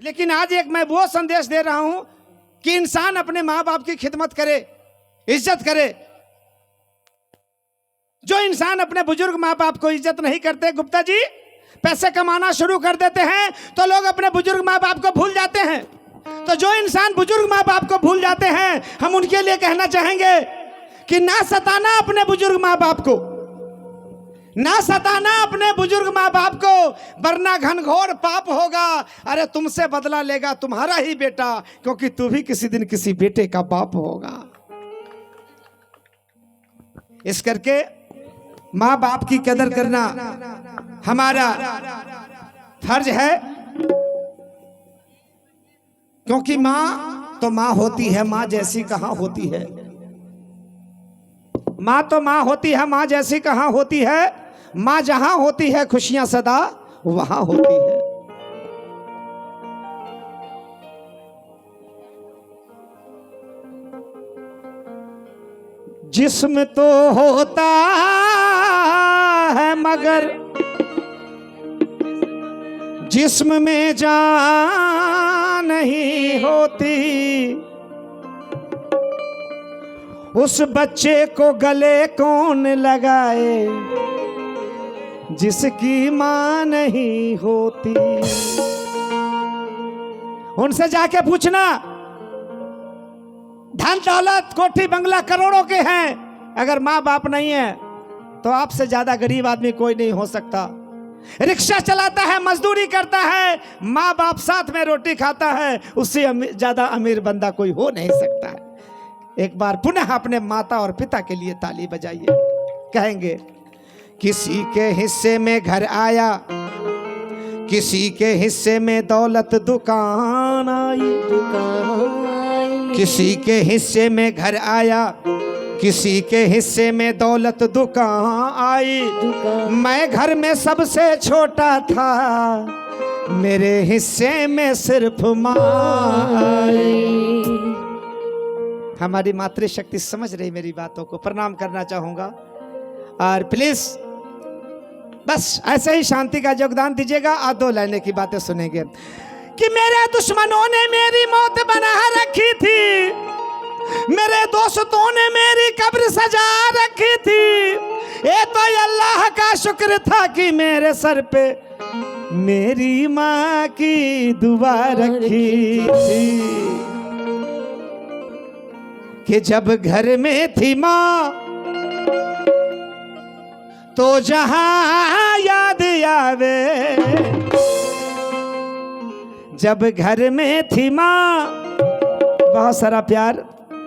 लेकिन आज एक मैं वो संदेश दे रहा हूं कि इंसान अपने माँ बाप की खिदमत करे, इज्जत करे। जो इंसान अपने बुजुर्ग माँ बाप को इज्जत नहीं करते, गुप्ता जी, पैसे कमाना शुरू कर देते हैं तो लोग अपने बुजुर्ग माँ बाप को भूल जाते हैं। तो जो इंसान बुजुर्ग माँ बाप को भूल जाते हैं, हम उनके लिए कहना चाहेंगे कि ना सताना अपने बुजुर्ग माँ बाप को, ना सताना अपने बुजुर्ग माँ बाप को, वरना घनघोर पाप होगा। अरे तुमसे बदला लेगा तुम्हारा ही बेटा, क्योंकि तू भी किसी दिन किसी बेटे का बाप होगा। इस करके माँ बाप की कदर करना हमारा फर्ज है, क्योंकि माँ तो माँ होती है, माँ जैसी कहाँ होती है। माँ तो माँ होती है, माँ जैसी कहाँ होती है। माँ जहां होती है खुशियां सदा वहां होती है। जिस्म तो होता है मगर जिस्म में जान नहीं होती। उस बच्चे को गले कौन लगाए जिसकी मां नहीं होती। उनसे जाके पूछना, धन दौलत कोठी बंगला करोड़ों के हैं, अगर माँ बाप नहीं है तो आपसे ज्यादा गरीब आदमी कोई नहीं हो सकता। रिक्शा चलाता है, मजदूरी करता है, माँ बाप साथ में रोटी खाता है, उससे ज्यादा अमीर बंदा कोई हो नहीं सकता है। एक बार पुनः अपने माता और पिता के लिए ताली बजाइए। कहेंगे, किसी के हिस्से में घर आया, किसी के हिस्से में दौलत दुकान आई। किसी के हिस्से में घर आया, किसी के हिस्से में दौलत दुकान आई। मैं घर में सबसे छोटा था, मेरे हिस्से में सिर्फ माँ आई। हमारी मातृशक्ति समझ रही मेरी बातों को, प्रणाम करना चाहूंगा। और प्लीज बस ऐसे ही शांति का योगदान दीजिएगा। आज दो लाइनें की बातें सुनेंगे कि मेरे दुश्मनों ने मेरी मौत बना रखी थी, मेरे दोस्तों ने मेरी कब्र सजा रखी थी। ये तो अल्लाह का शुक्र था कि मेरे सर पे मेरी माँ की दुआ रखी थी। कि जब घर में थी माँ तो जहां याद आवे, जब घर में थी माँ। बहुत सारा प्यार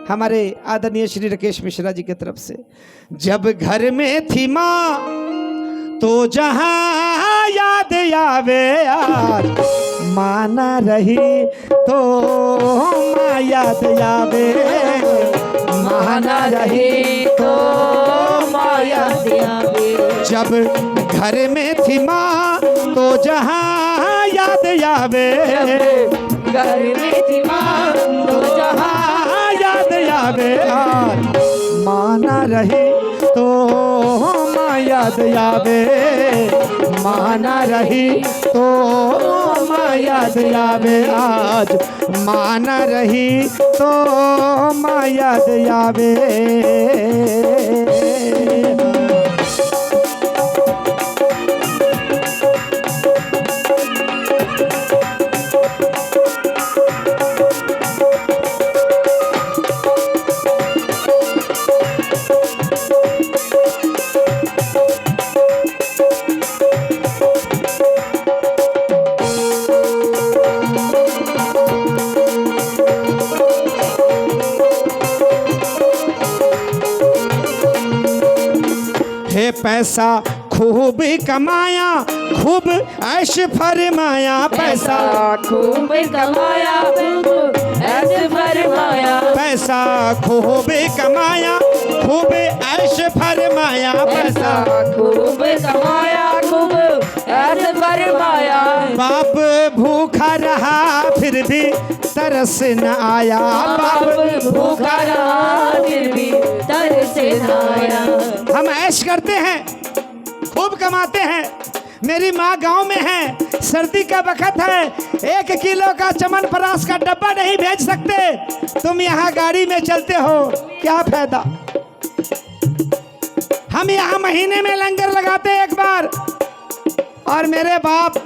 हमारे आदरणीय श्री राकेश मिश्रा जी की तरफ से। जब घर में थी माँ तो जहां याद आवे, यार माँ ना रही तो माँ याद आवे, माँ ना रही तो माँ याद आवे। जब घर में थी माँ तो जहां याद आवे, घर में थी माँ तो जहां याद आवे। माँ ना रही तो माँ याद आवे, माँ ना रही तो माँ याद आवे। आज माँ ना रही तो माँ याद आवे। पैसा खूब कमाया, खूब ऐश फरमाया। पैसा खूब कमाया, खूब ऐश फरमाया। पैसा खूब कमाया, खूब ऐश फरमाया। पैसा खूब कमाया, खूब ऐश फरमाया। बाप भूखा रहा फिर भी तरस न आया, बाप भूखा रहा फिर भी तरस न आया। हम ऐश करते हैं, खूब कमाते हैं, मेरी माँ गांव में है, सर्दी का वक्त है, 1 किलो का च्यवनप्राश का डब्बा नहीं भेज सकते, तुम यहाँ गाड़ी में चलते हो, क्या फायदा। हम यहाँ महीने में लंगर लगाते एक बार, और मेरे बाप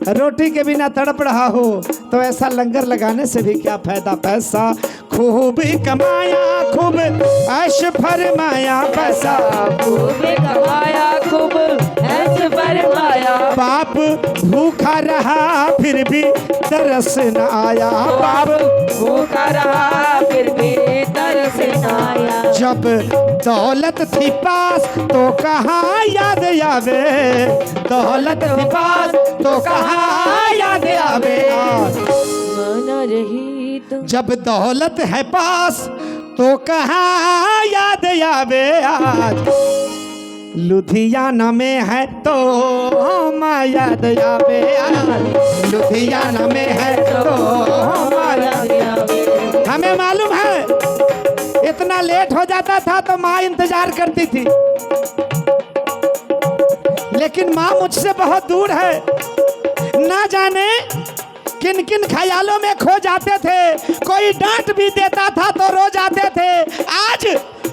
रोटी के बिना तड़प रहा हो तो ऐसा लंगर लगाने से भी क्या फायदा। पैसा खूब कमाया, खूब ऐश फरमाया, पैसा खूब कमाया, खूब ऐश फरमाया। बाप भूखा रहा फिर भी तरस न आया, बाप भूखा रहा फिर भी तरस न आया। जब दौलत थी पास तो कहाँ याद आवे, दौलत थी पास तो कहाँ याद आवे। माना रही तुम जब दौलत है पास तो कहाँ याद आवे। आज लुधियाना में है तो माँ याद आवे, लुधियाना में है तो माँ याद आवे। हमें मालूम है इतना लेट हो जाता था तो माँ इंतजार करती थी, लेकिन माँ मुझसे बहुत दूर है, ना जाने किन किन ख्यालों में खो जाते थे। कोई डांट भी देता था तो रो जाते थे। आज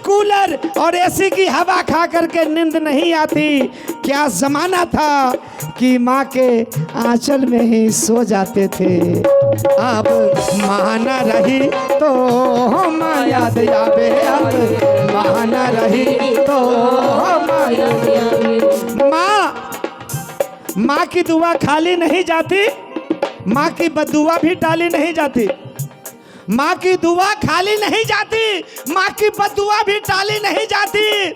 कूलर और एसी की हवा खा करके नींद नहीं आती। क्या जमाना था कि माँ के आंचल में ही सो जाते थे। अब माँ न रही तो माँ याद आवे, अब माँ न रही तो माँ याद आवे। माँ की दुआ खाली नहीं जाती, माँ की बदुआ भी टाली नहीं जाती। माँ की दुआ खाली नहीं जाती, माँ की बदुआ भी टाली नहीं जाती।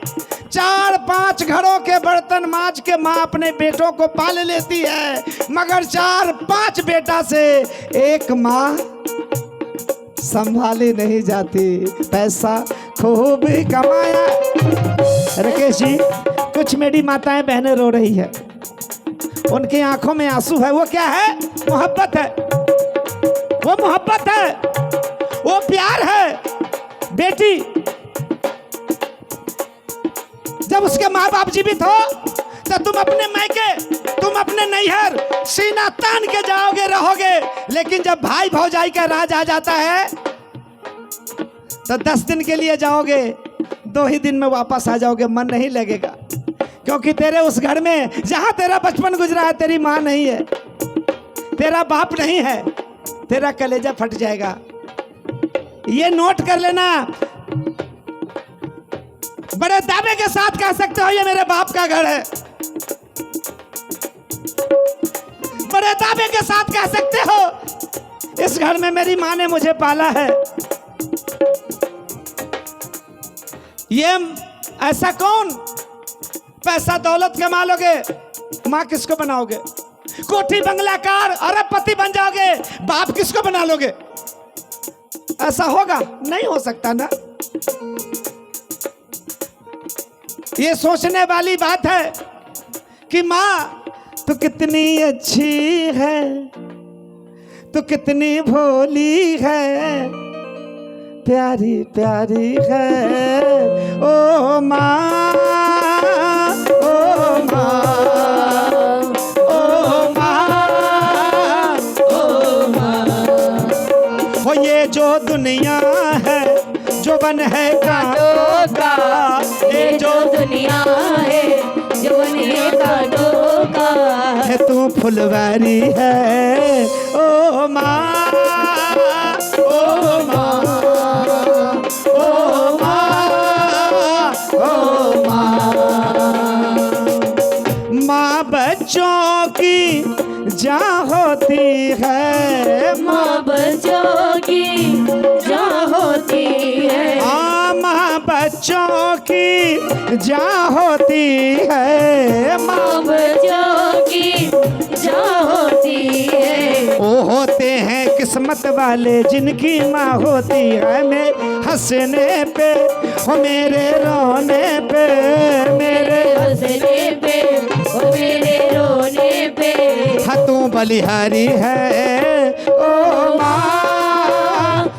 4-5 घरों के बर्तन मांज के माँ अपने बेटों को पाल लेती है, मगर 4-5 बेटा से एक माँ संभाली नहीं जाती। पैसा खूब कमाया। राकेश जी, कुछ मेरी माताएं बहनें रो रही है, उनकी आंखों में आंसू है। वो क्या है? मोहब्बत है, वो मोहब्बत है, वो प्यार है। बेटी जब उसके माँ बाप जीवित हो तो तुम अपने मायके, तुम अपने नैहर सीना तान के जाओगे, रहोगे। लेकिन जब भाई भौजाई का राज आ जाता है तो 10 दिन के लिए जाओगे, 2 ही दिन में वापस आ जाओगे, मन नहीं लगेगा। क्योंकि तेरे उस घर में जहां तेरा बचपन गुजरा है तेरी माँ नहीं है, तेरा बाप नहीं है, तेरा कलेजा फट जाएगा। ये नोट कर लेना, बड़े दावे के साथ कह सकते हो ये मेरे बाप का घर है, बड़े दावे के साथ कह सकते हो इस घर में मेरी माँ ने मुझे पाला है। ये ऐसा कौन पैसा दौलत कमा लोगे, माँ किसको बनाओगे? कोठी बंगलाकार अरबपति बन जाओगे, बाप किसको बना लोगे? ऐसा होगा? नहीं हो सकता ना। ये सोचने वाली बात है कि माँ तू कितनी अच्छी है, तू कितनी भोली है, प्यारी प्यारी है। ओ माँ, ओ माँ, ओ माँ, ओ माँ। हो ये जो दुनिया है जो बन है कांटों का, ये जो दुनिया है जो बने कांटों का है, तू फुलवारी है। ओ माँ, ओ माँ, ओ माँ, ओ माँ। माँ बच्चों की जान होती है, माँ बच्चों की जान होती है, माँ बच्चों की जान होती है, माँ बच्चों की जान होती है। वो होते हैं किस्मत वाले जिनकी माँ होती है। मेरे हंसने पे हो, मेरे रोने पे, मेरे हंसने पे ओ मेरे रोने पे, हाँ तू बलिहारी है। ओ माँ,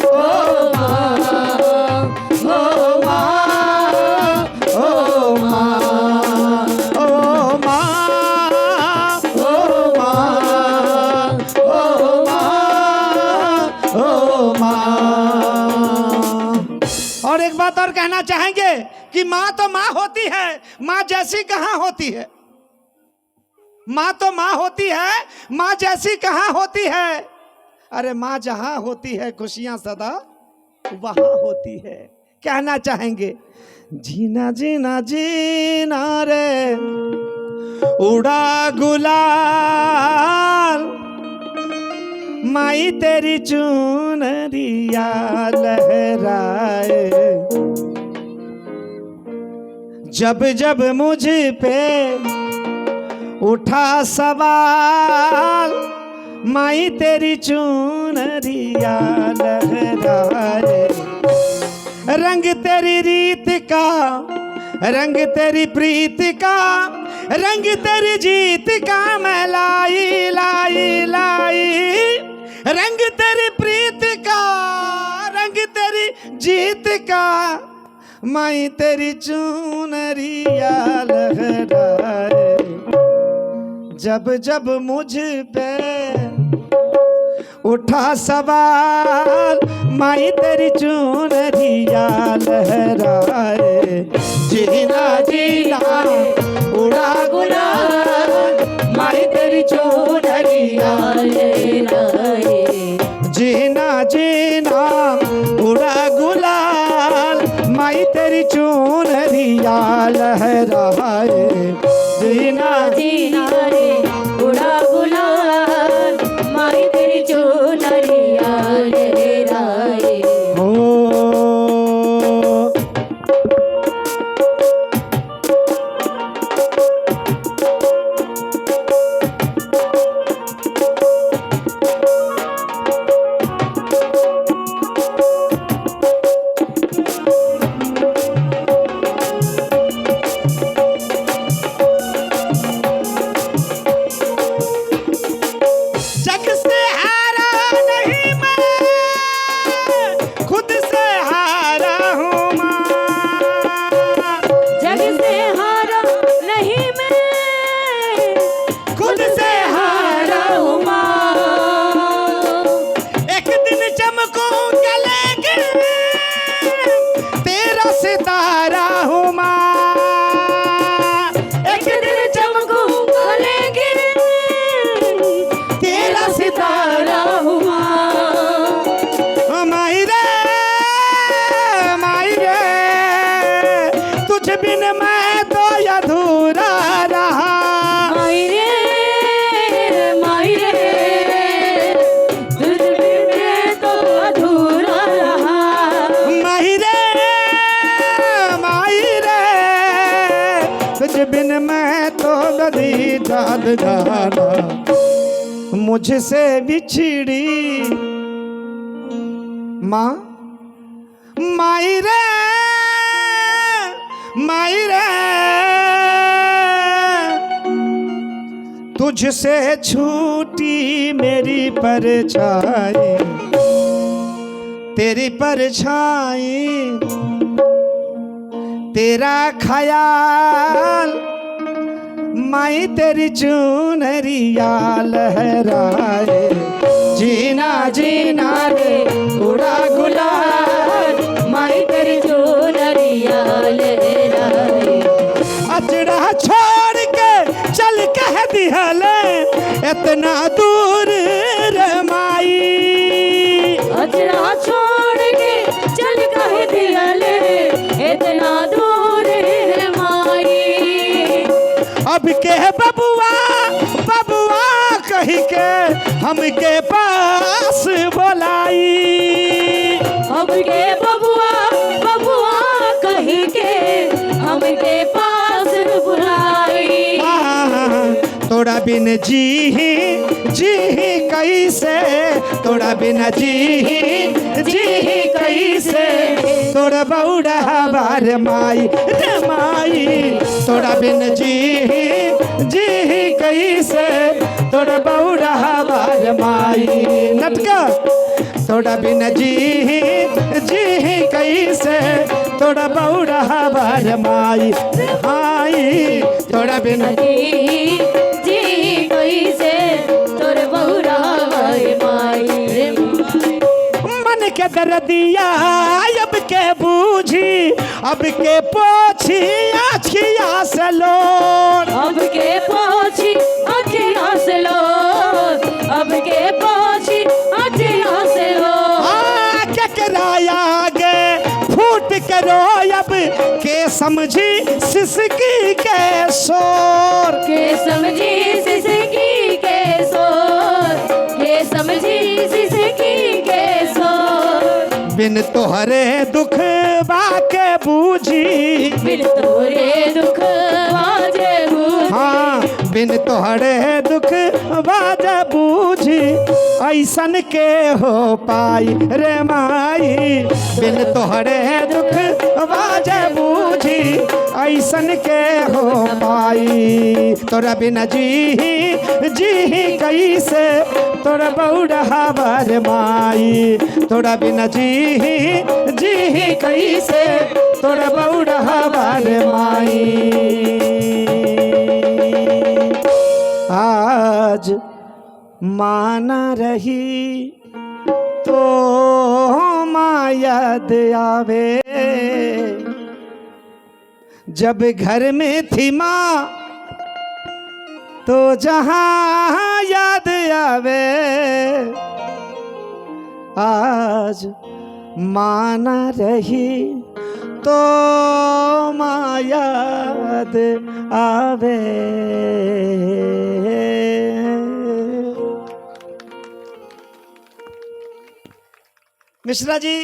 ओ माँ, ओ माँ, ओ माँ, ओ माँ। एक बात और कहना चाहेंगे कि माँ तो माँ होती है, माँ जैसी कहाँ होती है। माँ तो माँ होती है, माँ जैसी कहाँ होती है। अरे माँ जहाँ होती है खुशियाँ सदा वहाँ होती है। कहना चाहेंगे जीना जीना जीना रे उड़ा गुलाल, माई तेरी चुनरिया लहराए। जब जब मुझ पे उठा सवाल, माई तेरी चुनरिया लहराए। रंग तेरी रीत का, रंग तेरी प्रीत का, रंग तेरी जीत का मैं लाई लाई लाई। रंग तेरी प्रीत का, रंग तेरी जीत का, माई तेरी चुनरिया लहराए। जब जब मुझ पे उठा सवाल, माई तेरी चुनरिया लहराए। जीना जीना उड़ा गुलाल, माई तेरी चुनरिया लहराए। जीना जीना उड़ा गुलाल, माई तेरी चुनरिया लहराए। जीना जीना रे उड़ा गुलाल, माई तेरी चुनरिया लहराए। हो जग से हारा नहीं मैं, खुद से हारा हूँ माँ। जग से हारा नहीं मैं, खुद से हारा हूँ माँ। एक दिन चमकूंगा लेकिन तेरा सितारा हूँ माँ। एक दिन चमकूंगा लेकिन तेरा सितारा हूँ माँ। माई रे, माई रे, तुझ बिन मैं तो अधूरा रहा। माई रे, माई रे, तुझ बिन मैं तो अधूरा रहा। माई रे, माई रे, तुझ बिन मैं तो नदी जाद जाना। मुझसे बिछड़ी माँ, माई रे, माई रे, तुझसे छूटी मेरी परछाई। तेरी परछाई, तेरा ख्याल, माई तेरी चुनरिया लहराए। जीना जीना रे उड़ा गुलाल, माई तेरी चुनरिया लहराए। अचड़ा छोड़ के चल कह दिहले इतना दूर रे माई। अचरा छोड़ के चल कह दिहले इतना दूर है माई। अब के बबुआ बबुआ कही के हमके पास बोलाई। अब के बबुआ बबुआ कही के हमके पास बुलाई। तोड़ा बिन जी कैसे, तोड़ा बिन जी कैसे, तोड़ा बौड़ा बार माई रे माई। तोड़ा बिन जी कैसे, तोड़ा बौड़ा बार माई। नटका तोड़ा बिन जी कैसे, तोड़ा बौड़ा बार माई माई। तोड़ा बिन जी कैसे तोर बहुरा माई रे माई। मन के दर्दिया अब के बूझी, अब के पोछी आखिया से लोर, अब के पोछी अखियाँ से लो, अब के पोछी अखियाँ से लो। के कराया गे फूट करो अब के समझी सिसकी के शोर, के समझी सिसकी के सोर, के समझी सिसकी के सोर। बिन तोहरे दुख बाके बूझी, बिन तोरे दुख बाजे बूझी, हाँ बिन तोहरे दुख बाजे बूझी, ऐसन के हो पाई रे माई, बिन तोहरे दुख बाजे बूझी, ऐसन के हो पाई। तोरा बिना जी कैसे, तोरा बौढ़ा बर माई, तोरा बिना जी कैसे, तोरा बौढ़ा बर माई। आज माना रही तो माँ याद आवे, जब घर में थी माँ तो जहाँ याद आवे। आज माना रही तो माँ याद आवे। मिश्रा जी